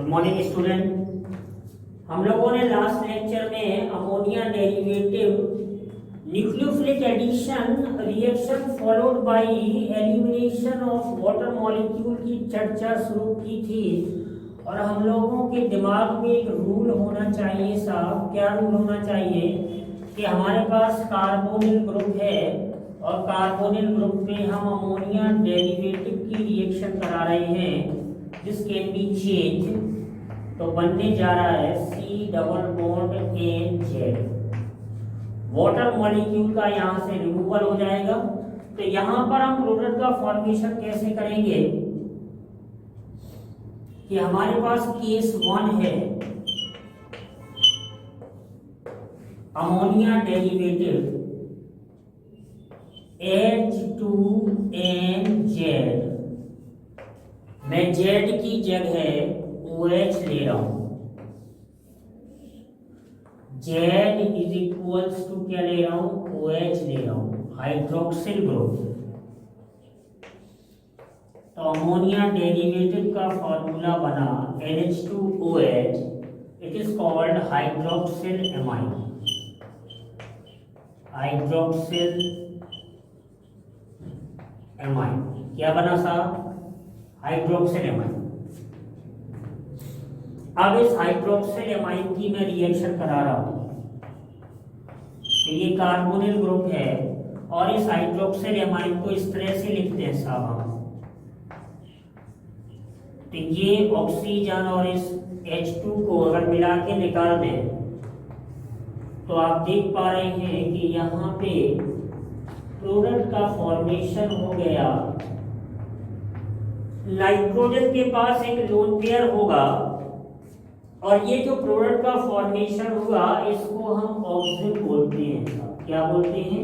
Good morning student. हम लोगों ने लास्ट लेक्चर में ammonia derivative nucleophilic addition reaction followed by elimination of water molecule की चर्चा शुरू की थी। और हम लोगों के दिमाग में एक रूल होना चाहिए साहब। क्या रूल होना चाहिए कि हमारे पास कार्बोनिल ग्रुप है और कार्बोनिल ग्रुप में हम अमोनिया डेरिवेटिव की रिएक्शन करा रहे हैं दिस कैन बी चेंज। तो बनने जा रहा है C double bond NZ। Water molecule का यहाँ से रिमूवल हो जाएगा। तो यहाँ पर हम प्रोडक्ट का फॉर्मेशन कैसे करेंगे कि हमारे पास केस 1 है अमोनिया डेरिवेटिव H2NZ। मैं Z की जगह OH ले रहा हूं। Z इज इक्वल्स टू क्या ले रहा हूं? OH ले रहा हूं, हाइड्रोक्सिल ग्रुप। तो अमोनिया डेरिवेटिव का फॉर्मूला बना NH2OH। It is called hydroxyl amine. Hydroxyl amine क्या बना साहब? Hydroxyl amine. अब इस हाइड्रोक्सिल एमाइन की मैं रिएक्शन करा रहा हूं। तो ये कार्बोनिल ग्रुप है और इस हाइड्रोक्सिल एमाइन को इस तरह से लिखते हैं साहब हम। तो ये ऑक्सीजन और इस H2 को अगर मिला के निकाल दें तो आप देख पा रहे हैं कि यहाँ पे प्रोडक्ट का फॉर्मेशन हो गया। नाइट्रोजन के पास एक लोन पेयर होगा और ये जो प्रोडक्ट का फॉर्मेशन हुआ इसको हम ऑक्सिजन बोलते हैं। क्या बोलते हैं?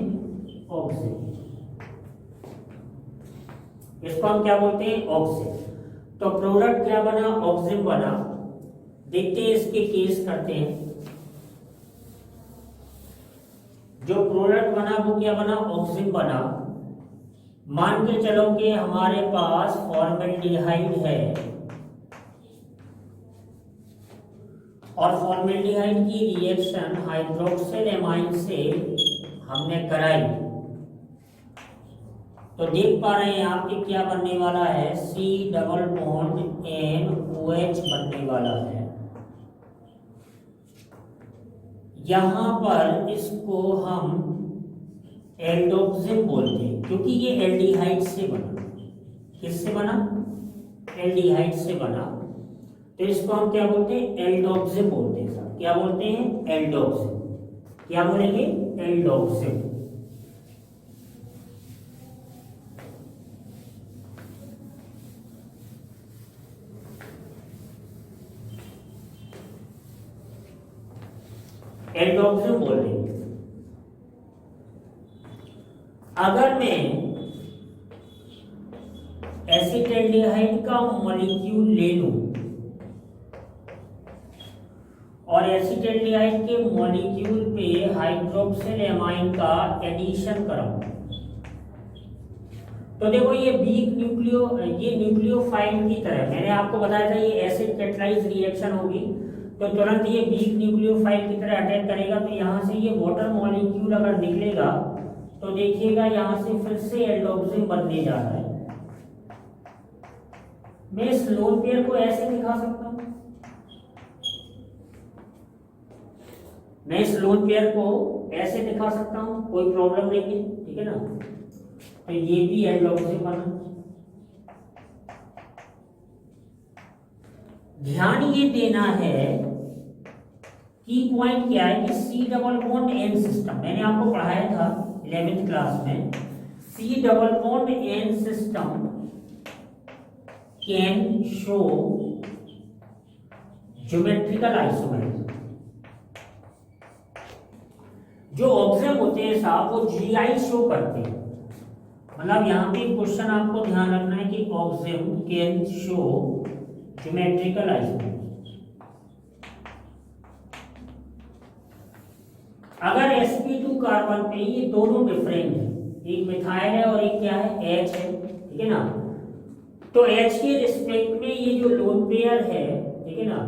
ऑक्सिजन। इसको हम क्या बोलते हैं? ऑक्सिजन। तो प्रोडक्ट क्या बना? ऑक्सिजन बना। देखते हैं इसके केस करते हैं। जो प्रोडक्ट बना वो क्या बना? ऑक्सिजन बना। मान के चलो कि हमारे पास फॉर्मेल्डिहाइड है और फॉर्मेल्डिहाइड की रिएक्शन हाइड्रोक्सिल एमाइन से हमने कराई। तो देख पा रहे हैं आप कि क्या बनने वाला है? C डबल बॉन्ड NOH बनने वाला है। यहां पर इसको हम एल्डोक्सिन बोलते हैं क्योंकि ये एल्डिहाइड से बना। किससे बना? एल्डिहाइड से बना। तो इसको हम क्या बोलते हैं? एल्डोक्सिन बोलते हैं सर। क्या बोलते हैं? एल्डोक्सिन। क्या बोलेंगे? एल्डोक्सिन। एल्डोक्सिन बोल रहे हैं। अगर मैं एसिटाल्डिहाइड का मॉलिक्यूल ले लूं और एसिटाल्डिहाइड के मॉलिक्यूल पे हाइड्रोक्सिल एमाइन का एडिशन कराऊं तो देखो ये ये न्यूक्लियोफाइल की तरह मैंने आपको बताया था ये एसिड कैटलाइज रिएक्शन होगी तो तुरंत ये वीक न्यूक्लियोफाइल की तरह अटैक करेगा। तो यहाँ से ये वाटर मॉलिक्यूल अगर निकलेगा तो देखिएगा यहाँ से फिर से एल्डोक्सिन बनने जा रहा है। मैं इस लोन पेयर को ऐसे दिखा सकता हूँ। मैं इस लोन पेयर को ऐसे दिखा सकता हूँ, कोई प्रॉब्लम नहीं है, ठीक है ना। तो ये भी एल्डोक्सिन बना। ध्यान ये देना है की पॉइंट क्या है कि C double bond N system मैंने आपको पढ़ाया था 11th क्लास में। C double bond N system can show geometrical isomerism. जो ऑब्जेक्ट होते हैं साहब वो GI शो करते हैं। मतलब यहाँ पे क्वेश्चन आपको ध्यान रखना है कि object can show geometrical isomerism. अगर sp2 कार्बन पे ये दोनों डिफरेंट है, एक मिथाइल है और एक क्या है? H है, ठीक है ना। तो H के रिस्पेक्ट में ये जो लोन पेयर है ठीक है ना।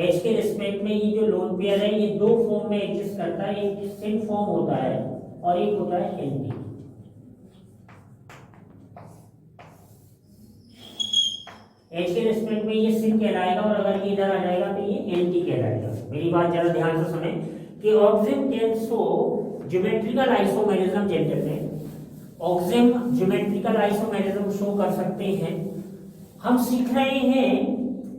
H के रिस्पेक्ट में ये जो लोन पेयर है ये दो फॉर्म में एग्जिस्ट करता है, एक सिन फॉर्म होता है और एक होता है एंटी। H के रिस्पेक्ट में ये सिन कहलाएगा और अगर ये इधर आ जाएगा तो ये एंटी कहलाएगा। मेरी बात जरा ध्यान से सुने कि oxime can show geometrical isomerism gentleman, oxime geometrical isomerism show कर सकते हैं। हम सीख रहे हैं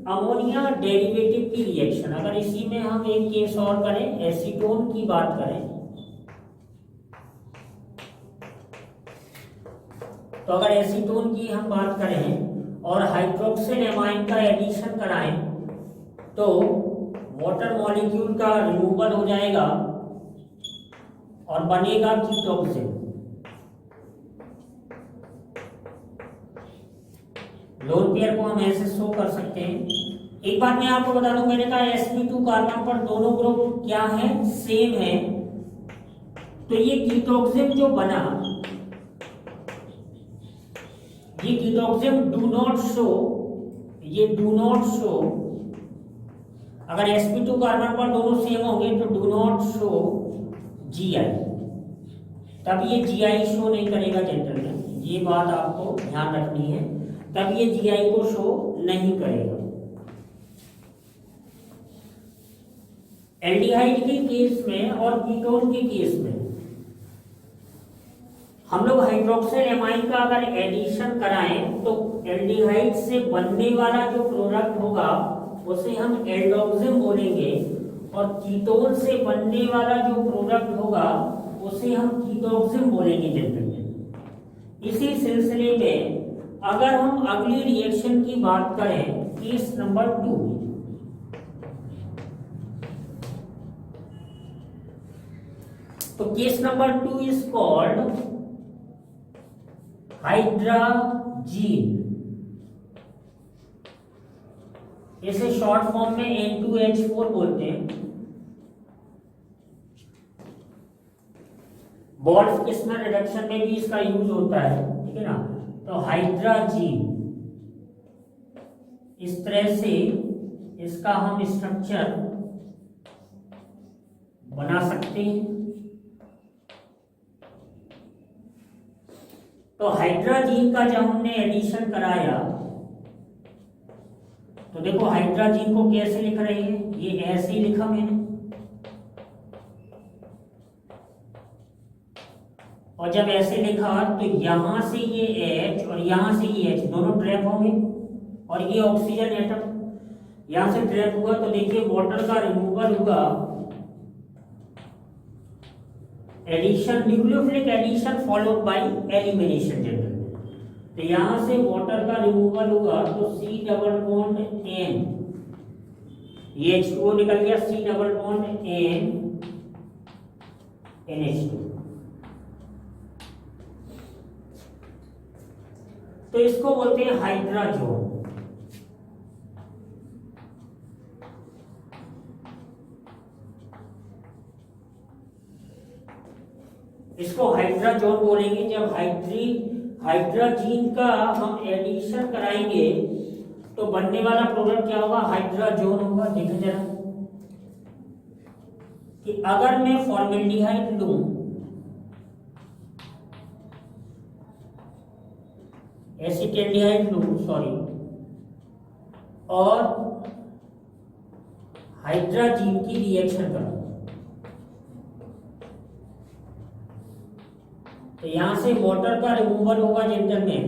अमोनिया डेरिवेटिव की रिएक्शन। अगर इसी में हम एक केस और करें, एसीटोन की बात करें, तो अगर एसीटोन की हम बात करें और हाइड्रोक्सिल एमाइन का एडिशन कराएं तो वाटर मॉलिक्यूल का रिमूवल हो जाएगा और बनेगा कीटोक्सिन। लोन पेयर को हम ऐसे शो कर सकते हैं। एक बात मैं आपको बता दूं, मैंने कहा sp2 कार्बन पर दोनों ग्रुप क्या है, सेम है, तो ये कीटोक्सिन जो बना, ये कीटोक्सिन डू नॉट शो, ये डू नॉट शो, अगर sp2 कार्बन पर दोनों सेम होंगे तो डू नॉट शो GI, तब ये GI शो नहीं करेगा जेंटलमैन, ये बात आपको ध्यान रखनी है, तब ये GI को शो नहीं करेगा। एल्डिहाइड के केस में और कीटोन के केस में हम लोग हाइड्रोक्सिल एमाइन का अगर एडिशन कराएं तो एल्डिहाइड से बनने वाला जो प्रोडक्ट होगा उसे हम एल्डोक्सिम बोलेंगे और कीटोन से बनने वाला जो प्रोडक्ट होगा उसे हम कीटोक्सिम बोलेंगे जेंटलमैन। इसी सिलसिले में अगर हम अगली रिएक्शन की बात करें, केस नंबर 2, तो case number 2 is called hydrazine. इसे शॉर्ट फॉर्म में N2H4 बोलते हैं। वोल्फ-किस्मर रिडक्शन में भी इसका यूज होता है, ठीक है ना। तो हाइड्राजीन, इस तरह से इसका हम स्ट्रक्चर बना सकते हैं। तो हाइड्राजीन का जब हमने एडिशन कराया तो देखो हाइड्राजीन को कैसे लिख रहे हैं, ये ऐसे ही लिखा मैंने, और जब ऐसे लिखा तो यहां से ये H और यहां से ये H दोनों ट्रैप होंगे और ये ऑक्सीजन एटम यहां से ट्रैप हुआ तो देखिए वाटर का रिमूवल हुआ, addition, nucleophilic addition followed by elimination general. तो यहां से वाटर का रिमूवल हुआ तो C डबल बॉन्ड N, ये H2O निकल गया, C double bond N NH2। तो इसको बोलते हैं हाइड्राजोन। इसको हाइड्राजोन बोलेंगे। जब हाइड्राजीन का हम एडिशन कराएंगे तो बनने वाला प्रोडक्ट क्या होगा, हाइड्राजोन होगा। देखो जरा कि अगर मैं फॉर्मेल्डिहाइड लूं, एसिटाल्डिहाइड लूं, सॉरी, और हाइड्राजीन की रिएक्शन करूं तो यहां से वाटर का रिमूवल होगा जेंटलमैन,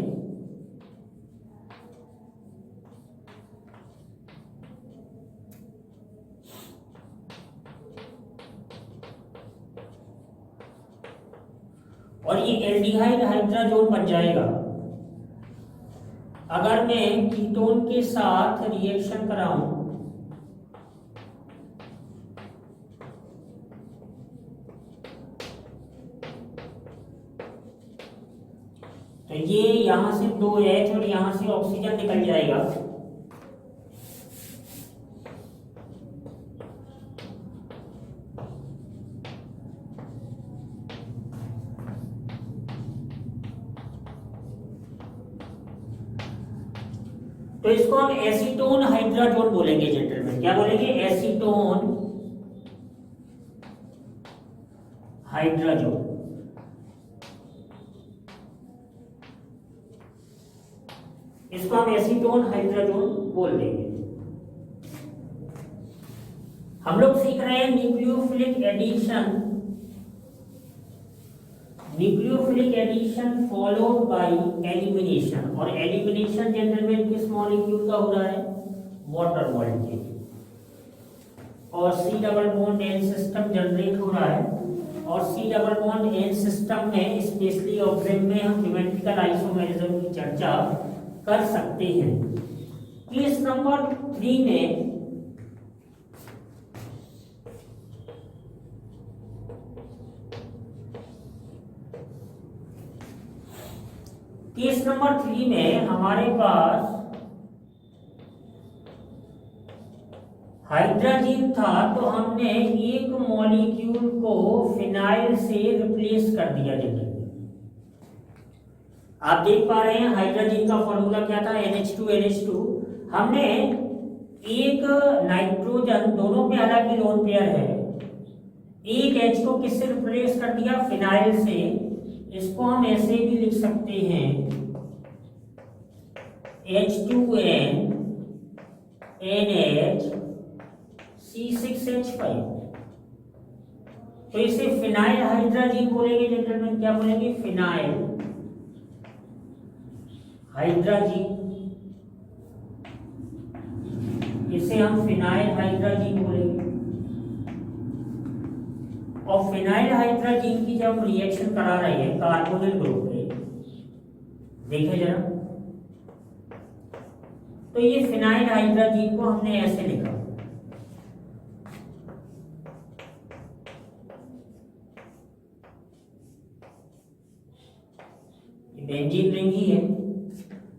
और ये एल्डिहाइड हाइड्राजोन बन जाएगा। अगर मैं कीटोन के साथ रिएक्शन कराऊं तो ये यहां से 2H और यहां से ऑक्सीजन निकल जाएगा, तो इसको हम एसीटोन हाइड्राजोन बोलेंगे जेंटलमैन। क्या बोलेंगे? Acetone hydrazone. इसको हम एसीटोन हाइड्राजोन बोल देंगे। हम लोग सीख रहे हैं nucleophilic addition, nucleophilic addition followed by elimination. और एलिमिनेशन जेंटलमैन किस मॉलिक्यूल का हो रहा है? Water molecule. और C double bond N system generate हो रहा है। और C double bond N system में स्पेशली ऑब्जेक्ट में हम सिमेट्रिकल आइसोमेरिज्म की चर्चा कर सकते हैं। केस नंबर 3 में केस नंबर 3 में हमारे पास हाइड्रोजन था, तो हमने एक मॉलिक्यूल को फिनाइल से रिप्लेस कर दिया। देखिए आप देख पा रहे हैं हाइड्रोजन का फॉर्मूला क्या था? NH2NH2। हमने एक नाइट्रोजन, दोनों पे हालांकि लोन पेयर है, एक H को किससे रिप्लेस कर दिया? फिनाइल से। इसको हम ऐसे भी लिख सकते हैं H2N NH C6H5। तो इसे फिनाइल हाइड्रोजन बोलेंगे जेंटलमैन। क्या बोलेंगे? Phenyl hydrogen. इसे हम फिनाइल हाइड्रोजन बोलेंगे। और फिनाइल हाइड्रोजन की जब रिएक्शन करा रहे हैं कार्बोनिल ग्रुप पे, देखें जरा, तो ये फिनाइल हाइड्रोजन को हमने ऐसे लिखा, बेंजीन रिंग ही है।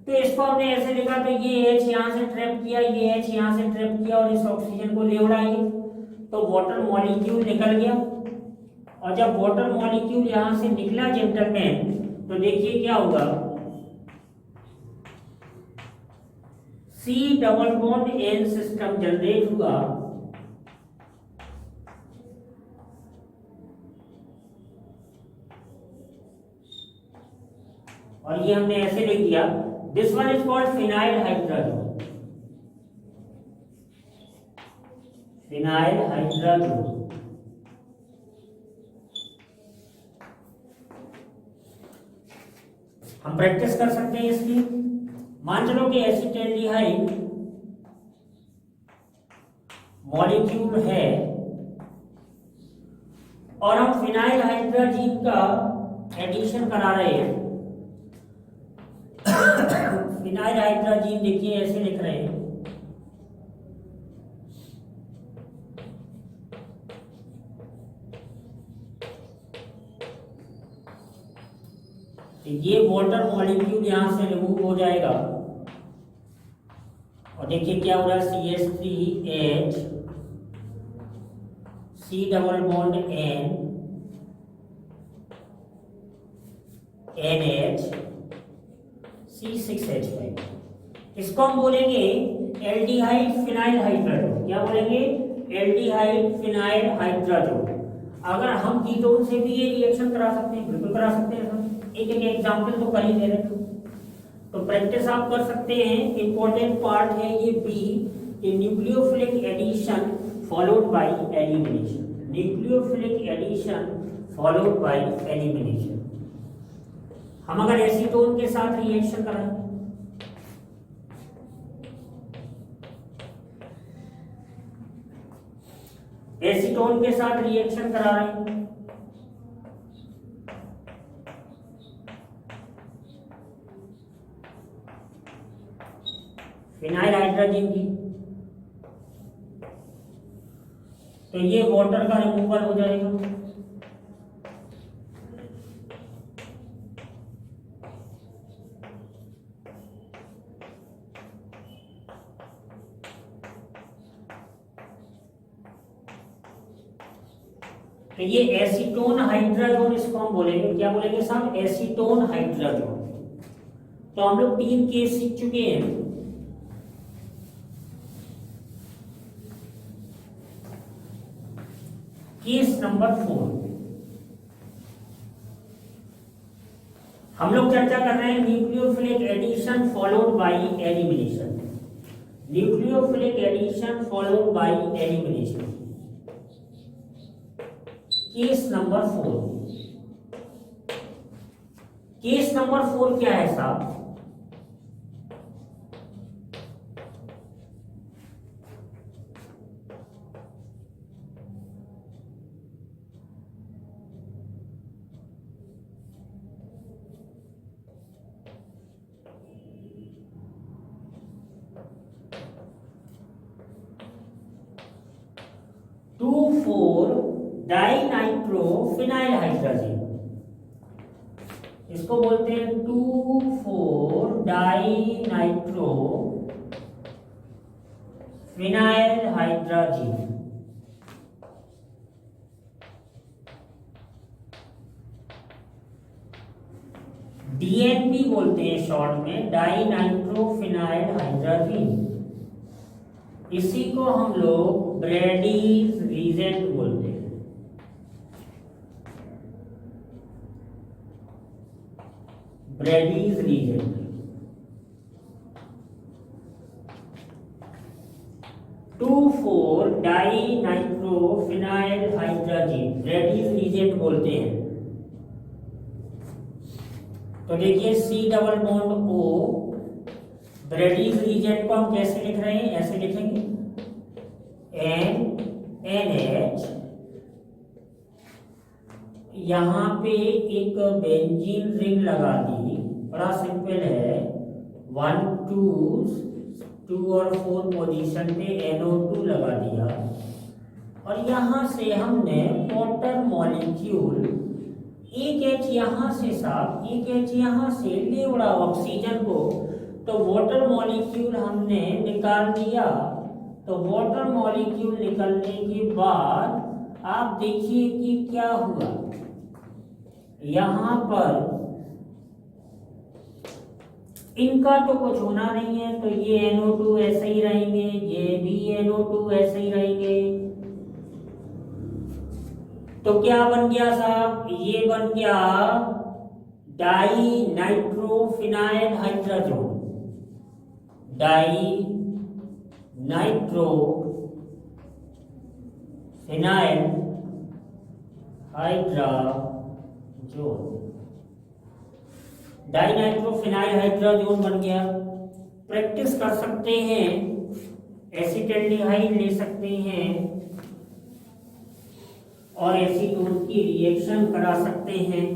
तो इसको हमने ऐसे लिखा, तो ये H यहां से ट्रैप किया, ये H यहां से ट्रैप किया और इस ऑक्सीजन को ले उड़ाएंगे, तो वाटर मॉलिक्यूल निकल गया। और जब वाटर मॉलिक्यूल यहां से निकला जेंटलमैन, तो देखिए क्या होगा? C double bond N system generate हुआ। और ये हमने ऐसे लिख दिया, this one is called phenyl hydrogen. Phenyl hydrogen. हम प्रैक्टिस कर सकते हैं इसकी। मान चलो कि एसिटाल्डिहाइड मॉलिक्यूल है और हम फिनाइल हाइड्रोजन का एडिशन करा रहे हैं। फिनाइल हाइड्रोजन देखिए ऐसे लिख रहे हैं, ये वाटर मॉलिक्यूल यहां से रिमूव हो जाएगा और देखिए क्या हो रहा है? CH3H C double bond N NH C6H5। इसको हम बोलेंगे एल्डिहाइड फिनाइल हाइड्रोजन। क्या बोलेंगे? Aldehyde phenyl hydrogen. अगर हम कीटोन से भी ये रिएक्शन करा सकते हैं, बिल्कुल करा सकते हैं। एक एक एग्जाम्पल तो कर ही दे रहे हैं, तो प्रैक्टिस आप कर सकते हैं। इंपॉर्टेंट पार्ट है ये B, nucleophilic addition followed by elimination. Nucleophilic addition followed by elimination. हम अगर एसीटोन के साथ रिएक्शन कराएं, एसीटोन के साथ रिएक्शन करा रहे हैं, फिनाइल हाइड्रोजन की, तो ये वाटर का रिमूवल हो जाएगा। तो ये एसीटोन हाइड्रोजन, इसको हम बोलेंगे, क्या बोलेंगे साहब? Acetone hydrogen. तो हम लोग 3 केस सीख चुके हैं। केस नंबर 4 हम लोग चर्चा कर रहे हैं nucleophilic addition followed by elimination. Nucleophilic addition followed by elimination, case number 4। Case number 4 क्या है साहब? टू फोर डाइनाइट्रोफिनाइल हाइड्रोजन, इसको बोलते हैं 2,4 डाइनाइट्रो फिनाइल हाइड्रोजन। डीएनपी बोलते हैं शॉर्ट में, डाइनाइट्रोफिनाइल हाइड्रोजन। इसी को हम लोग ब्रैडीज रीजेंट बोलते हैं। Brady's reagent 2,4 dinitrophenyl hydrogen Brady's reagent बोलते हैं। तो देखिए C double bond O, Brady's reagent को हम कैसे लिख रहे हैं? ऐसे लिखेंगे NH, यहां पे एक बेंजीन रिंग लगा दी, बड़ा सिंपल है। 1 2 और 4 पोजीशन पे NO2 लगा दिया और यहां से हमने वाटर मॉलिक्यूल एक H यहां से साफ, एक H यहां से ले उड़ा ऑक्सीजन को, तो वाटर मॉलिक्यूल हमने निकाल दिया। तो वाटर मॉलिक्यूल निकलने के बाद आप देखिए कि क्या हुआ। यहां पर इनका तो कुछ होना नहीं है, तो ये NO2 ऐसे ही रहेंगे, ये भी NO2 ऐसे ही रहेंगे। तो क्या बन गया साहब? ये बन गया di nitrophenyl hydrogen, di nitrophenyl hydrogen, dinitrophenyl hydrogen बन गया। प्रैक्टिस कर सकते हैं, एसिटाल्डिहाइड ले सकते हैं और एसीटोन की रिएक्शन करा सकते हैं।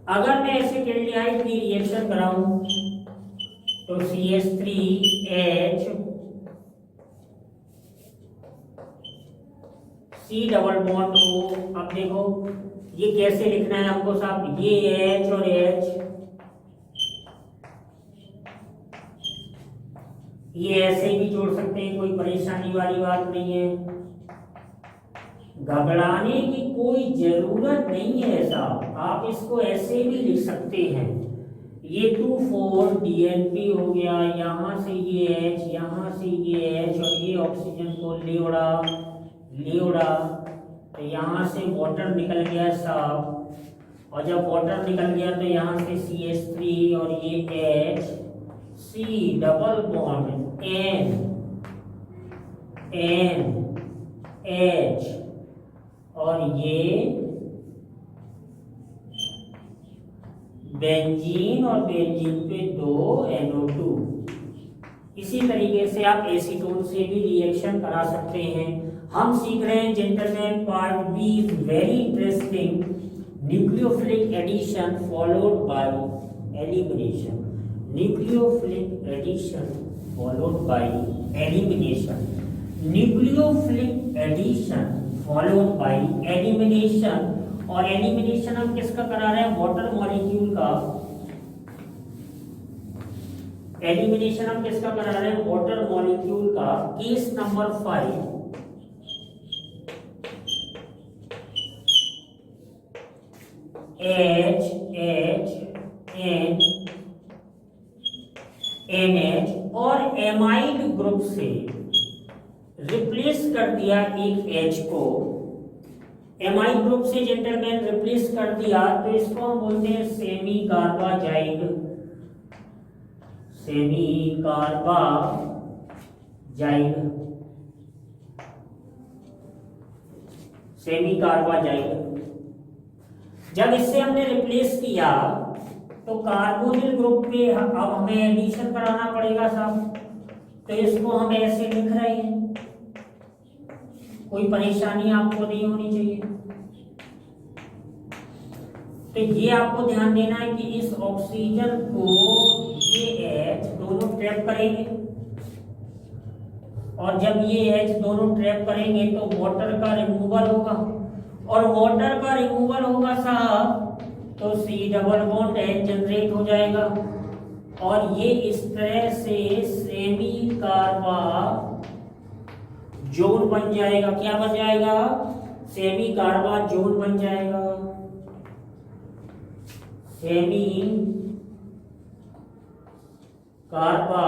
अगर मैं एसिटाल्डिहाइड की रिएक्शन कराऊं तो CH3H C double bond O। अब देखो ये कैसे लिखना है हमको साहब? ये H और H, ये ऐसे भी जोड़ सकते हैं, कोई परेशानी वाली बात नहीं है। घबराने की कोई जरूरत नहीं है साहब, आप इसको ऐसे भी लिख सकते हैं। ये 2,4 DNP हो गया, यहाँ से ये H, यहाँ से ये H और ये ऑक्सीजन को ले उड़ा, तो यहाँ से वाटर निकल गया साहब, और जब वाटर निकल गया तो यहाँ से CH3 और ये H, C double bond NH और ये बेंजीन और बेंजीन पे 2 NO2। इसी तरीके से आप एसीटोन से भी रिएक्शन करा सकते हैं। हम सीख रहे हैं gentleman, part B is very interesting, nucleophilic addition followed by elimination. Nucleophilic addition followed by elimination, nucleophilic addition followed by elimination. और एलिमिनेशन हम किसका करा रहे हैं? वाटर मॉलिक्यूल का। एलिमिनेशन हम किसका करा रहे हैं? वाटर मॉलिक्यूल का। केस नंबर 5, NH और एमाइड ग्रुप से कर दिया एक H को, एमाइड ग्रुप से जेंटलमैन रिप्लेस कर दिया, तो इसको हम बोलते हैं semi carbazide, semi carbazide, semi carbazide. जब इससे हमने रिप्लेस किया तो कार्बोनिल ग्रुप पे अब हमें एडिशन कराना पड़ेगा साहब, तो इसको हम ऐसे लिख रहे हैं, कोई परेशानी आपको नहीं होनी चाहिए। तो ये आपको ध्यान देना है कि इस ऑक्सीजन को ये H दोनों ट्रैप करेंगे, और जब ये H दोनों ट्रैप करेंगे तो वाटर का रिमूवल होगा, और वाटर का रिमूवल होगा साहब तो C double bond H generate हो जाएगा, और ये इस तरह से सेमी कार्बा जोन बन जाएगा। क्या बन जाएगा? सेमी कार्बा जोन बन जाएगा, सेमी कार्बा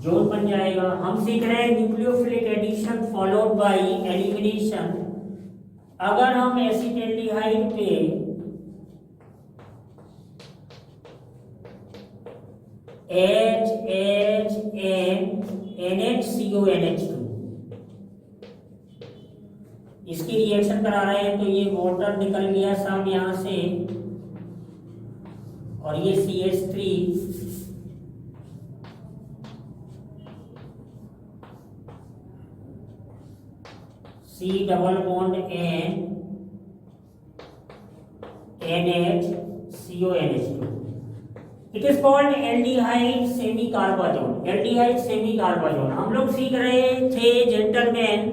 जोन बन जाएगा। हम सीख रहे हैं nucleophilic addition followed by elimination. अगर हम एसिटाल्डिहाइड पे HHNNH2 इसकी रिएक्शन करा रहे हैं, तो ये वाटर निकल गया साहब यहां से, और ये CH3 C double bond N NHCONH2। It is called aldehyde semi carbazone, aldehyde semi carbazone. हम लोग सीख रहे थे gentleman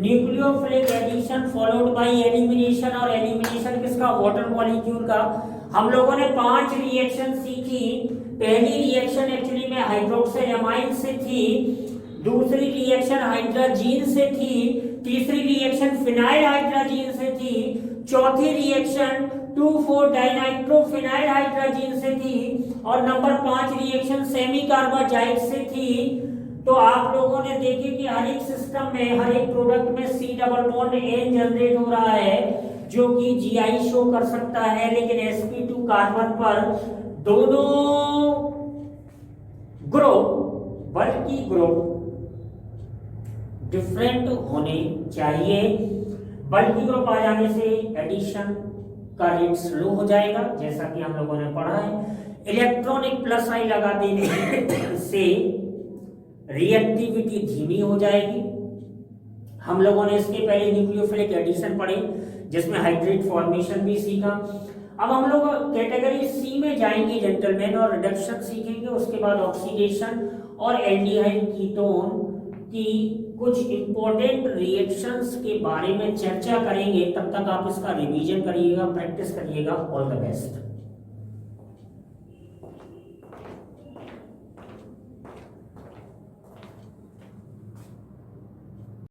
nucleophilic addition followed by elimination, और एलिमिनेशन किसका? वाटर मॉलिक्यूल का। हम लोगों ने 5 रिएक्शन सीखी। पहली रिएक्शन एक्चुअली में हाइड्रोक्सिल एमाइन से थी, दूसरी रिएक्शन हाइड्रोजीन से थी, तीसरी रिएक्शन फिनाइल हाइड्रोजीन से थी, चौथी रिएक्शन 2,4 डाइनाइट्रोफिनाइल हाइड्रोजीन से थी, और नंबर 5 रिएक्शन सेमी कार्बाजाइड से थी। तो आप लोगों ने देखे कि हर एक सिस्टम में, हर एक प्रोडक्ट में C double bond N generate हो रहा है, जो कि GI शो कर सकता है, लेकिन sp2 कार्बन पर दोनों ग्रुप, बल्कि ग्रुप डिफरेंट होने चाहिए। बल्कि ग्रुप आ जाने से एडिशन का रेट स्लो हो जाएगा, जैसा कि हम लोगों ने पढ़ा है। इलेक्ट्रॉनिक प्लस आई लगा देने से रिएक्टिविटी धीमी हो जाएगी। हम लोगों ने इसके पहले न्यूक्लियोफिलिक एडिशन पढ़े, जिसमें हाइड्रेट फॉर्मेशन भी सीखा। अब हम लोग कैटेगरी C में जाएंगे जेंटलमैन, और रिडक्शन सीखेंगे, उसके बाद ऑक्सीडेशन और एल्डिहाइड कीटोन की कुछ इंपॉर्टेंट रिएक्शंस के बारे में चर्चा करेंगे। तब तक आप इसका रिवीजन करिएगा, प्रैक्टिस करिएगा। All the best.